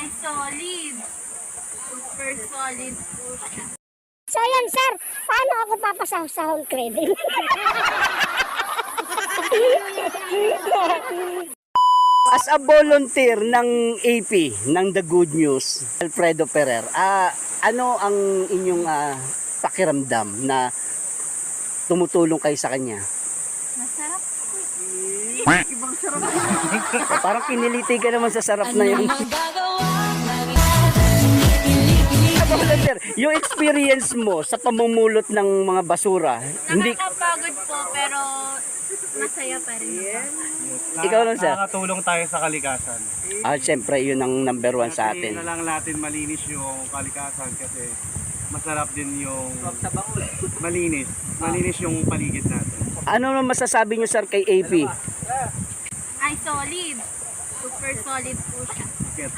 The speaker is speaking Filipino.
Ay, solid. Super solid po siya. So yan sir, paano ako papasahod credit? As a volunteer ng AP, ng The Good News, Alfredo Ferrer, ano ang inyong pakiramdam na tumutulong kayo sa kanya? Masarap po. Ibang sarap. Parang kiniliti ka naman sa sarap na yun. Volunteer, yung experience mo sa pamumulot ng mga basura, hindi... Nakakapagod po, pero masaya pa rin. Ikaw lang, sir. Nakakatulong tayo sa kalikasan. Siyempre, yun ang number one sa Kasi atin. na lang natin malinis yung kalikasan kasi masarap din yung malinis. Malinis yung paligid natin. Ano naman masasabi nyo, sir, kay AP? Ay, solid. Super solid po siya. Kaya